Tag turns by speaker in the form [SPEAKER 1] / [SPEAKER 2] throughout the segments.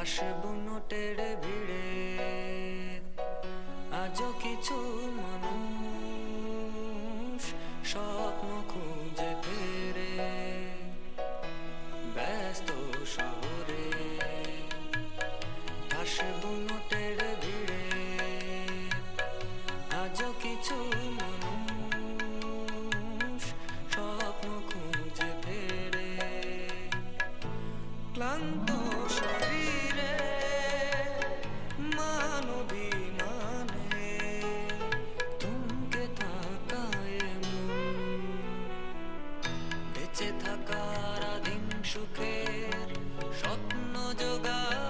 [SPEAKER 1] আসবো নোটের ভিড়ে আজও কিছু মানুষ স্বপ্ন খুঁজে ফেরে ব্যস্ত শহরে। আসবো নোটের ভিড়ে আজও কিছু মানুষ স্বপ্ন খুঁজে ফেরে ক্লান্ত শরীরে মানবিমানে থমকে থাকায় মন বেঁচে থাকার আদিম সুখের স্বপ্ন জোগায়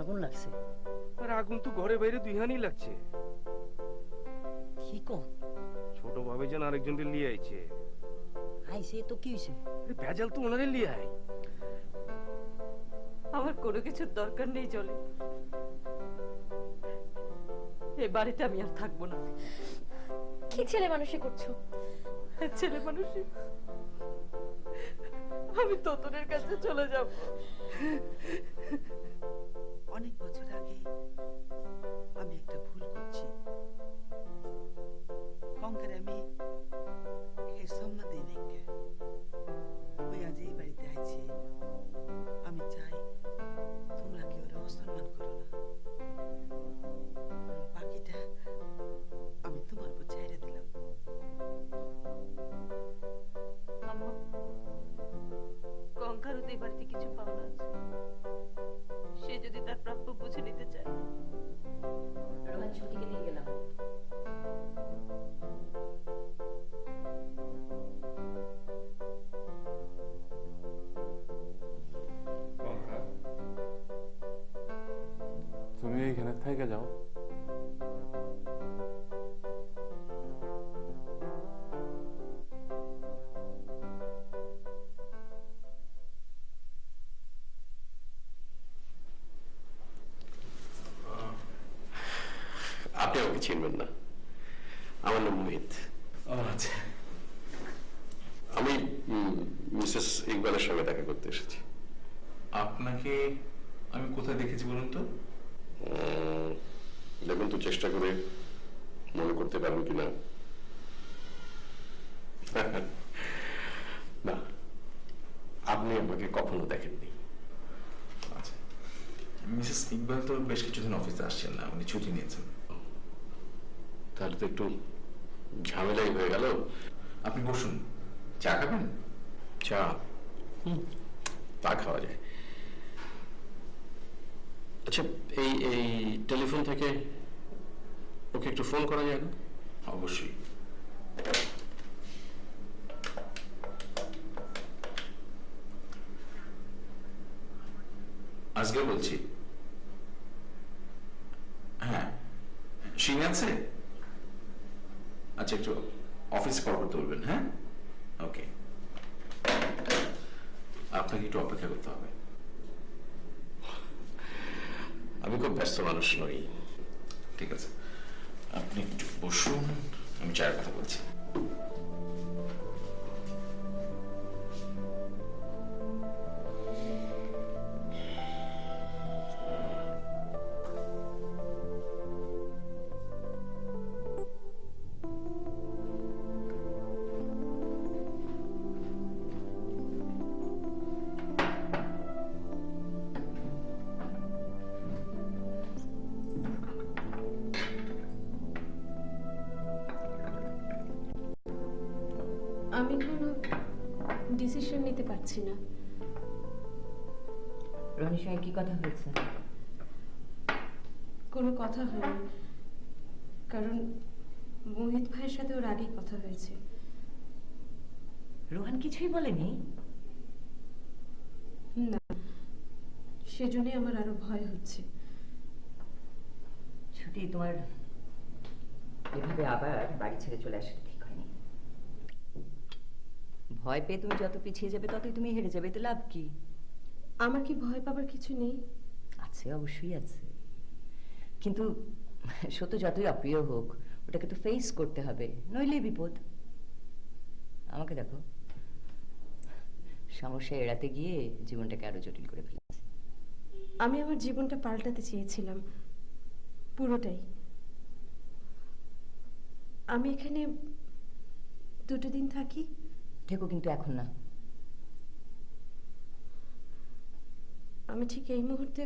[SPEAKER 2] আগুন লাগছে।
[SPEAKER 3] আর আগুন তো ঘরে বাইরে দুইহানি লাগছে।
[SPEAKER 2] কি কোন
[SPEAKER 3] ছোট ভাবে যেন আরেকজনকে লিয়ে আইছে।
[SPEAKER 2] আইছে তো কি হইছে?
[SPEAKER 3] ভেজাল তো ওনারে লিয়ে আই।
[SPEAKER 4] আমার কোনো কিছুর দরকার নেই জলে। এই বাড়িতে আমি আর থাকবো না।
[SPEAKER 5] কি ছেলে মানুষই করছো?
[SPEAKER 4] ছেলে মানুষই আমি তোতনের কাছে চলে যাব।
[SPEAKER 6] অনেক বছর আগে আমি একটা ভুল করছি। কঙ্কার আমি এর সম্মান দিই নাকি ওই আজ এই বাড়িতে আইছি। আমি চাই তোমরা কেউ অসম্মান করো না। বাকিটা আমি তোমার উপর ছেড়ে দিলাম।
[SPEAKER 4] আম্মা, কঙ্কারও তো এই বাড়িতে কিছু পাওনা আছে। সে যদি তার প্রাপ্য বুঝে নিতে চায়।
[SPEAKER 2] রোহান ছুটিকে নিয়ে গেলাম।
[SPEAKER 7] তুমি এইখানে থেকে যাও।
[SPEAKER 8] আপনি আমাকে চিনবেন না, আমার নাম মোহিত।
[SPEAKER 7] আচ্ছা,
[SPEAKER 8] আমি মিসেস ইকবালের সঙ্গে দেখা করতে এসেছি।
[SPEAKER 7] আপনাকে আমি কোথায় দেখেছি বলুন তো?
[SPEAKER 8] দেখুন তো চেষ্টা করে মনে করতে পারেন কিনা। না, আপনি আমাকে কখনো দেখেননি।
[SPEAKER 7] আচ্ছা, মিসেস ইকবাল তো বেশ কিছুদিন অফিসে আসছেন না, উনি ছুটি নিয়েছেন।
[SPEAKER 8] তাহলে তো একটু ঝামেলাই হয়ে গেল।
[SPEAKER 7] আপনি বসুন, চা খাবেন?
[SPEAKER 8] চা? তা খাওয়া যায়। আচ্ছা, এই এই টেলিফোন থেকে ওকে একটু ফোন করা যায় না?
[SPEAKER 7] অবশ্যই। আজকে বলছি। হ্যাঁ, সিং আছে? আচ্ছা, একটু অফিসে কল করতে বলবেন। হ্যাঁ, ওকে। আপনাকে একটু অপেক্ষা করতে হবে।
[SPEAKER 8] আমি খুব ব্যস্ত মানুষ নই।
[SPEAKER 7] ঠিক আছে, আপনি একটু বসুন, আমি চায়ের কথা বলছি।
[SPEAKER 5] আমি কোনো ডিসিশন নিতে পারছি না।
[SPEAKER 2] রনির সঙ্গে কি কথা হয়েছে?
[SPEAKER 5] কোনো কথা হয়নি, কারণ মোহিত ভাইয়ের সাথে ওর আগেই কথা হয়েছে।
[SPEAKER 2] রোহান কিছুই বলেনি?
[SPEAKER 5] না, সেজন্যই আমার আরো ভয় হচ্ছে।
[SPEAKER 2] ছুটি, তোমার এভাবে আবার বাড়ি ছেড়ে চলে আসাটা ঠিক হয়নি। ভয় পেয়ে তুমি যত পিছিয়ে যাবে ততই তুমি হেরে যাবে, এতে লাভ কি?
[SPEAKER 5] আমার কি ভয় পাবার কিছু নেই?
[SPEAKER 2] আছে, অবশ্যই আছে, কিন্তু সত্য যতই অপ্রিয় হোক ওটাকে তো ফেস করতে হবে, নইলে বিপদ। আমাকে দেখো, সমস্যা এড়াতে গিয়ে জীবনটাকে আরো জটিল করে ফেলেছি।
[SPEAKER 5] আমি আমার জীবনটা পাল্টাতে চেয়েছিলাম, পুরোটাই। আমি এখানে 2 দিন থাকি।
[SPEAKER 2] থেকো, কিন্তু এখন না।
[SPEAKER 5] আমি ঠিক এই মুহূর্তে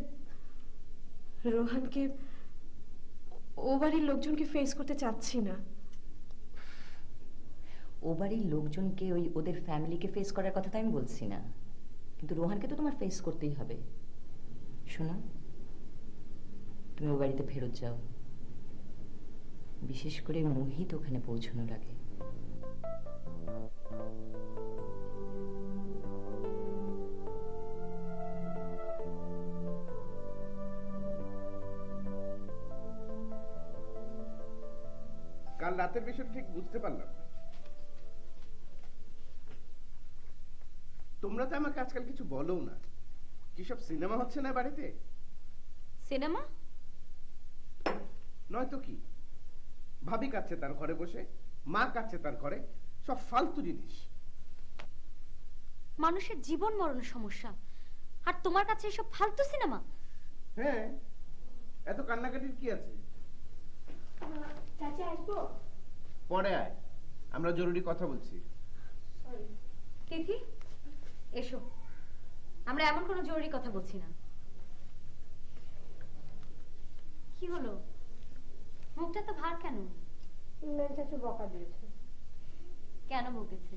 [SPEAKER 5] রোহানকে, ও বাড়ির লোকজনকে ফেস করতে চাচ্ছি না।
[SPEAKER 2] ও বাড়ির লোকজনকে, ওদের ফ্যামিলিকে ফেস করার কথা তো আমি বলছি না, কিন্তু রোহানকে তো তোমার ফেস করতেই হবে। শোনো, তুমি ও বাড়িতে ফেরত যাও, বিশেষ করে মোহিত ওখানে পৌঁছানোর আগে।
[SPEAKER 9] কাল রাতের বিষয় ঠিক বুঝতে পারলাম না। তোমরা তো আমাকে আজকাল কিছু বলো না। কি সব সিনেমা হচ্ছে না বাড়িতে?
[SPEAKER 5] সিনেমা
[SPEAKER 9] নয়তো কি, ভাবি কাচ্ছে তার ঘরে বসে, মা কাচ্ছে তার ঘরে, সব ফালতু জিনিস।
[SPEAKER 5] মানুষের জীবন মরণের সমস্যা, আর তোমার কাছে এসব ফালতু সিনেমা?
[SPEAKER 9] হ্যাঁ, এত কান্নাকাটির কি আছে?
[SPEAKER 5] চাচা আসবো?
[SPEAKER 9] পরে আয়, আমরা জরুরি কথা বলছি।
[SPEAKER 5] তিথি এসো, আমরা এমন কোনো জরুরি কথা বলছি না। কি হলো, মুখটা তো ভার কেন? ইমরান চাচু বকা দিয়েছে। কেন বকেছে?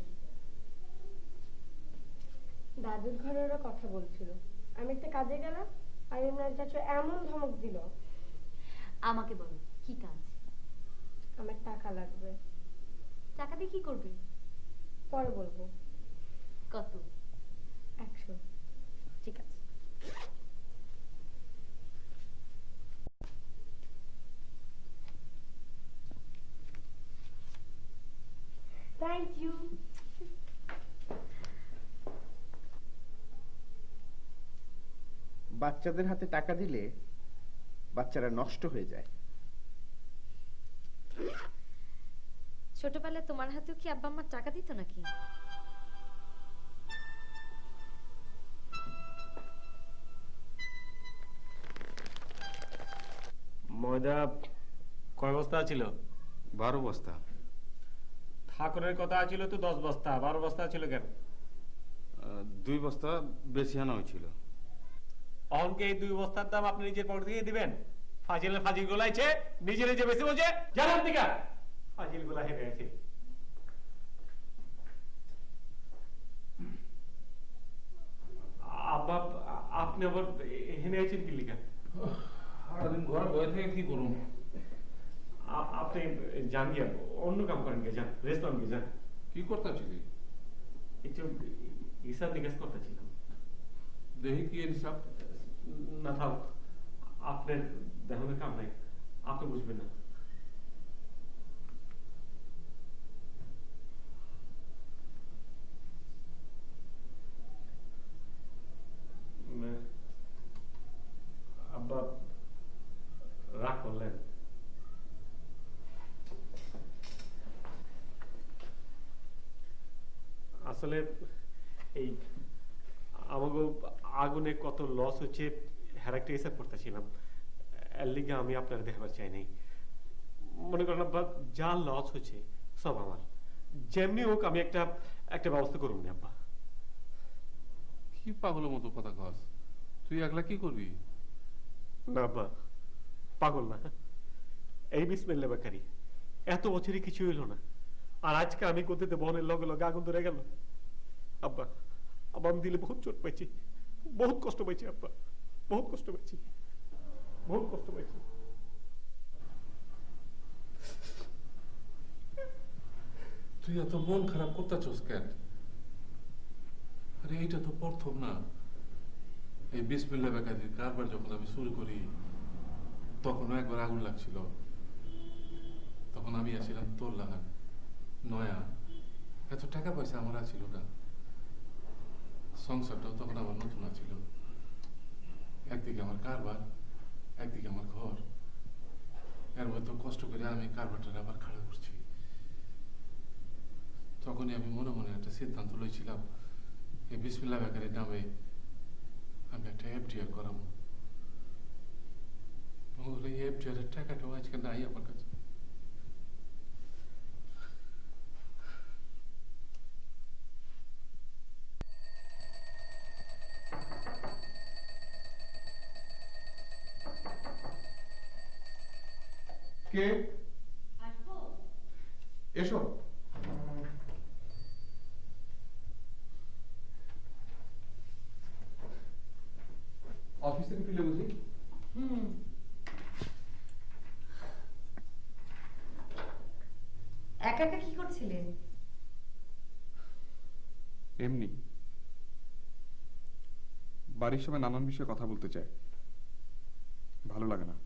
[SPEAKER 5] দাদুর ঘরে ওরা কথা বলছিল, আমি একটা কাজে গেলাম আর ইমরান চাচু এমন ধমক দিল। আমাকে বলো কি কাজ? আমার টাকা লাগবে। টাকা দিয়ে কি করবে? পরে বলবো। কত? 100। ঠিক আছে। Thank you.
[SPEAKER 9] বাচ্চাদের হাতে টাকা দিলে বাচ্চারা নষ্ট হয়ে যায়।
[SPEAKER 5] ছোটবেলায় তোমার হাতেও কি আব্বা আম্মা টাকা দিত নাকি?
[SPEAKER 8] ময়দা কয় বস্তা ছিল?
[SPEAKER 3] 12 বস্তা।
[SPEAKER 8] ঠাকুরের কথা ছিল তো 10 বস্তা, 12 বস্তা ছিল কেন?
[SPEAKER 3] 2 বস্তা বেশি আনা হয়েছিল।
[SPEAKER 8] অহনকে এই 2 বস্তার দাম আপনি নিজের পকেট থেকে দিবেন? ফাজিলের ফাজিল গোলাইছে, নিজে নিজে বেশি বলছে। জানান দিকা ফাজিল গোলা হেরে আছে। আব্বা, আপনি আবার হেনে আছেন কি লিখা?
[SPEAKER 3] সারাদিন ঘরে বসে থেকে কি করুন?
[SPEAKER 8] আপনি যান গিয়া অন্য কাম করেন গিয়ে, যান রেস্ট নেন গিয়ে, যান।
[SPEAKER 3] কি করতেছিলি?
[SPEAKER 8] একটু হিসাব নিকাশ করতেছিলাম।
[SPEAKER 3] দেখি কি হিসাব।
[SPEAKER 8] না থাক, আপনার দেখানোর কাম নাই, আপনি বুঝবেন না। আব্বা রাগ করলেন? আসলে এই আমাকে আগুনে কত লস হচ্ছে হ্যারাক্টার হিসাব করতেছিলাম, এর লিগে আমি আপনার দেখাবার চাই নাই। মনে করেন আব্বা, যা লস হচ্ছে সব আমার, যেমনি হোক আমি একটা একটা ব্যবস্থা করুন না আব্বা।
[SPEAKER 3] কি পাগলের মতো কথা কস? তুই একলা কি করবি?
[SPEAKER 8] না আব্বা, পাগল না, এই বিসমিল্লাহ বেকারি এত বছরই কিছু হইল না, আর আজকে আমি করতে বনের লগে লগে আগুন ধরে গেল। আব্বা, আব্বা আমি দিলে বহুত চোট পাইছি, বহুত কষ্ট পাইছি আব্বা, বহুত কষ্ট পাইছি, বহুত কষ্ট পাইছি।
[SPEAKER 3] তুই এত মন খারাপ করতেছস কেন? আরে এইটা তো প্রথম না। এই বিসমিল্লাহ বেকারির কারবার যখন আমি শুরু করি তখনও একবার আগুন লাগছিল, তখন তখন আমি আসছিলাম তোর লাগান নয়া, এত টাকা পয়সা আমার আছিল না, সংসারটাও তখন আমার নতুন আছিল, একদিকে আমার কারবার, একদিকে আমার ঘর, এর মধ্যে কষ্ট করে আমি কারবারটা আবার খাড়া করছি। তখনই আমি মনে মনে একটা সিদ্ধান্ত লইছিলাম, এই বিসমিল্লাহ বেকারির নামে আমি একটা এফডিআর করাবো। এই এফডিআর এর টাকাটাও আজকে নাই আমার কাছে।
[SPEAKER 10] কে? এসো। অফিস থেকে ফিরলে বুঝি?
[SPEAKER 2] একা একা কি করছিলে?
[SPEAKER 10] এমনি বাড়ির সবাই নানান বিষয়ে কথা বলতে চায়, ভালো লাগে না।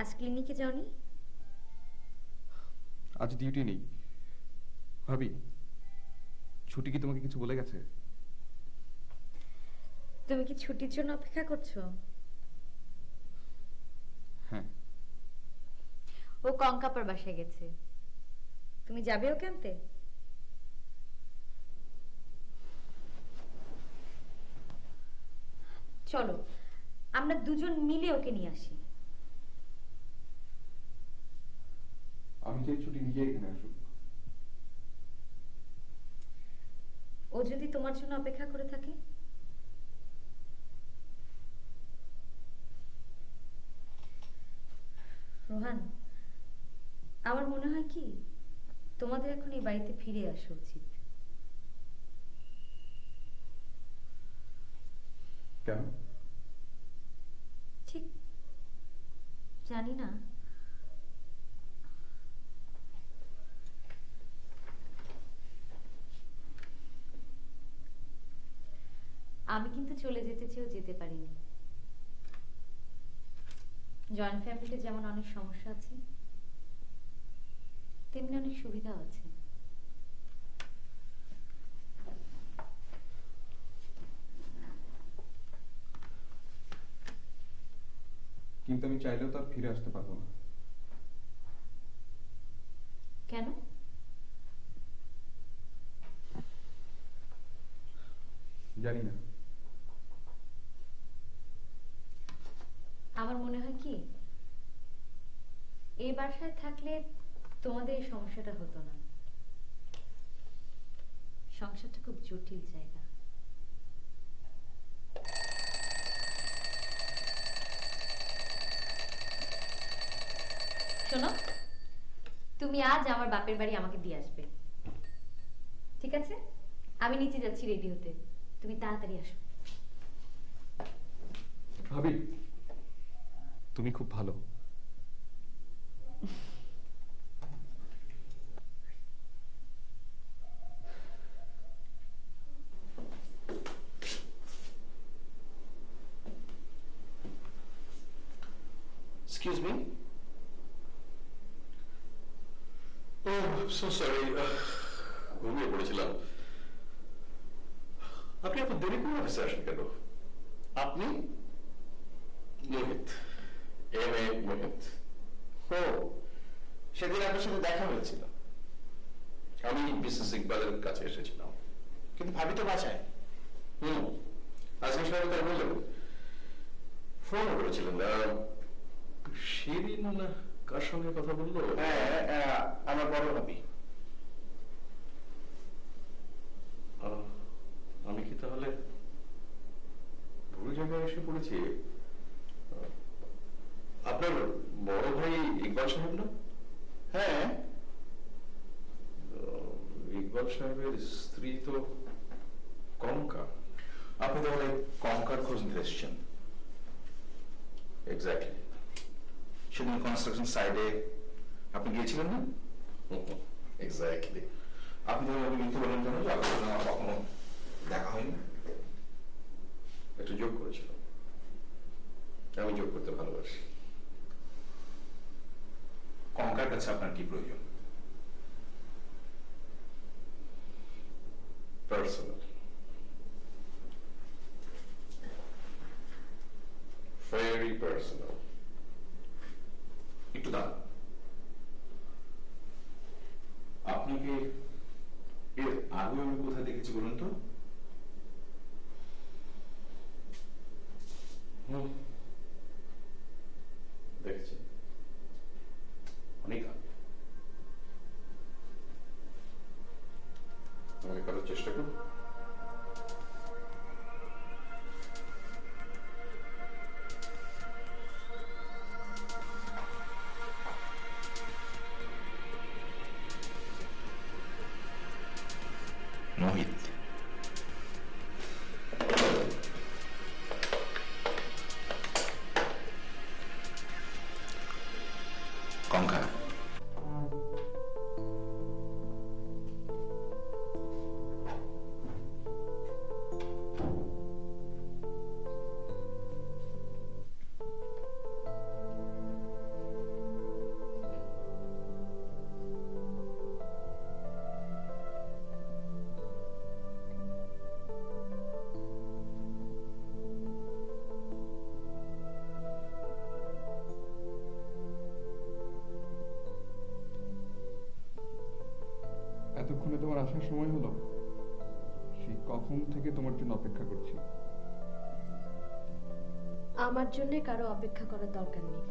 [SPEAKER 2] আজ ক্লিনিকে যাওনি?
[SPEAKER 10] আজ ডিউটি নেই। ভাবি, ছুটি কি তোমাকে কিছু বলে গেছে?
[SPEAKER 2] তুমি কি ছুটির জন্য অপেক্ষা করছো?
[SPEAKER 10] হ্যাঁ।
[SPEAKER 2] ও কঙ্কাপার বাসায় গেছে, তুমি যাবে ওকে আনতে? চলো আমরা দুজন মিলে ওকে নিয়ে আসি।
[SPEAKER 10] আমি চাই ছুটি নিজে এখানে আসুক।
[SPEAKER 2] ও যদি তোমার জন্য অপেক্ষা করে থাকে? রোহান, আমার মনে হয় কি তোমাদের এখন এই বাড়িতে ফিরে আসা উচিত।
[SPEAKER 10] কেন?
[SPEAKER 2] ঠিক জানি না, আমি কিন্তু চলে যেতে চেয়েও যেতে পারিনি। জয়েন্ট ফ্যামিলিতে যেমন অনেক সমস্যা আছে, তেমনি অনেক সুবিধাও আছে।
[SPEAKER 10] কিন্তু আমি চাইলেও তো আর ফিরে আসতে পারবো না।
[SPEAKER 2] কেন?
[SPEAKER 10] জানি না।
[SPEAKER 2] আমার মনে হয় কি এই বাসায় থাকলে তোমাদের এই সমস্যাটা হতো না। সংসারটা খুব জটিল জায়গা। শোনো, তুমি আজ আমার বাপের বাড়ি আমাকে দিয়ে আসবে, ঠিক আছে? আমি নিচে যাচ্ছি রেডি হতে, তুমি তাড়াতাড়ি আসো।
[SPEAKER 10] ভাবি, তুমি খুব ভালো।
[SPEAKER 7] Excuse me? Oh, I'm so sorry. ঘুমিয়ে পড়েছিলাম। আপনি এত দেরি করে অফিসে আসেন কেন? আপনি? মোহিত, এম.এ. মোহিত। ও, সেদিন আপনার সাথে দেখা হয়েছিল। আমি মিসেস ইকবালের কাছে এসেছিলাম, কিন্তু ভাবি তো বাঁচায়। আজকে সবাই তাই বললেন, ফোন করেছিলেন। শিরিন না কার সঙ্গে কথা বললো? হ্যাঁ, আমার বড় ভাবি। আমি কি তাহলে ভুল জায়গায় এসে পড়েছি? আপনার বড় ভাই ইকবাল সাহেব না? হ্যাঁ, ইকবাল সাহেবের স্ত্রী তো কঙ্কা। আপনি তাহলে কঙ্কার খোঁজ নিতে এসেছেন? এক্স্যাক্টলি। সেদিন কনস্ট্রাকশন সাইডে আপনি গিয়েছিলেন না? এক্স্যাক্টলি। আপনি তাহলে মিথ্যে বলেন কেন যে আপনার সঙ্গে আমার কখনো দেখা হয়নি? একটু যোগ করেছিল। আমি যোগ করতে ভালোবাসি। কঙ্কা
[SPEAKER 11] আমার কাছে আপনার কি প্রয়োজন?
[SPEAKER 7] Personal, very personal.
[SPEAKER 11] একটু দাঁড়ান। আপনাকে এর আগে আমি কোথায় দেখেছি বলুন তো?
[SPEAKER 7] দেখছেন,
[SPEAKER 11] অনেক আগে।
[SPEAKER 7] আমাকে করার চেষ্টা করুন।
[SPEAKER 11] মোহিত। কঙ্কা।
[SPEAKER 10] এতক্ষণে তোমার আসার সময় হলো? সেই কখন থেকে তোমার জন্য অপেক্ষা করছি।
[SPEAKER 5] আমার জন্য কারো অপেক্ষা করার দরকার নেই।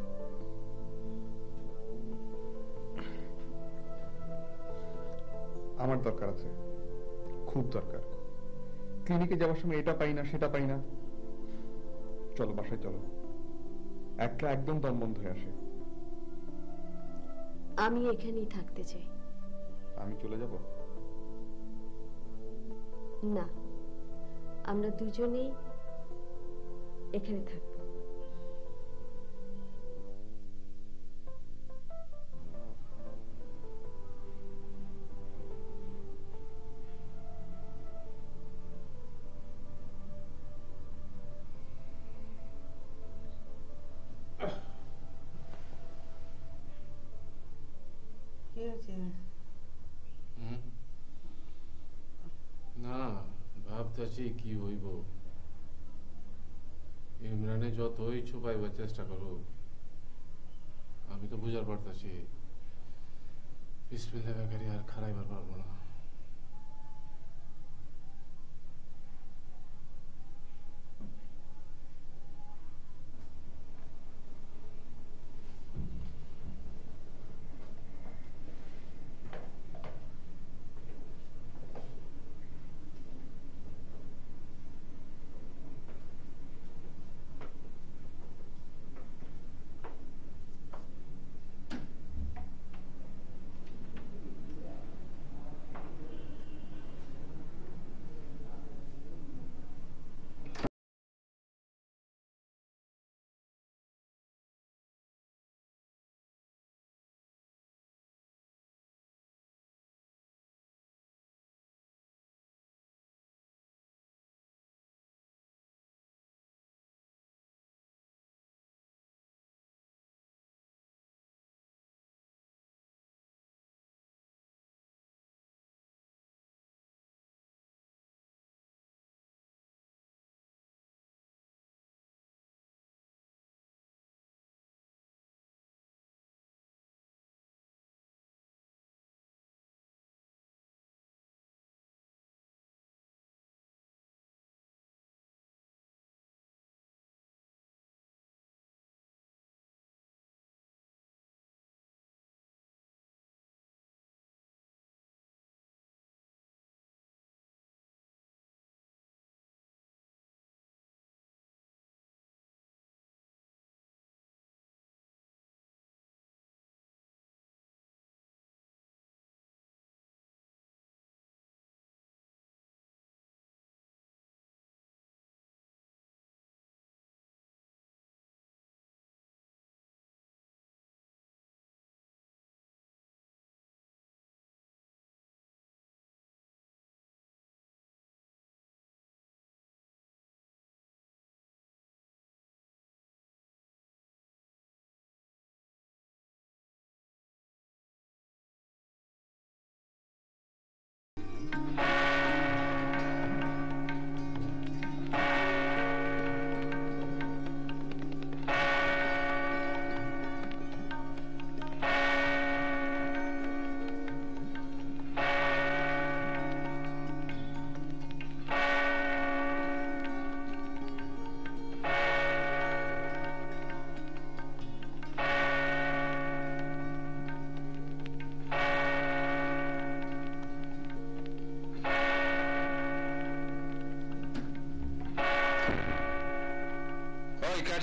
[SPEAKER 10] আমার দরকার আছে, খুব দরকার। ক্লিনিকে যাওয়ার সময় এটা পাই না সেটা পাই না। চলো বাসায় চলো, একটা একদম দম বন্ধ হয়ে আসে।
[SPEAKER 5] আমি এখানেই থাকতে চাই।
[SPEAKER 10] আমি চলে যাব?
[SPEAKER 5] না, আমরা দুজনেই এখানে থাকবো।
[SPEAKER 6] কি হয়েছে?
[SPEAKER 3] না, ভাবতেছি কি হইব। ইমরানে যতই ছুপাইবার চেষ্টা করো, আমি তো বুঝার পারতাছি বিসমিল্লাহ বেকারি আর খারাইবার পারবো না।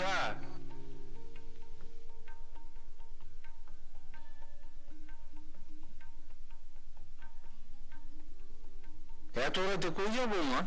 [SPEAKER 12] বেটা এত রাতে কই যাবো মা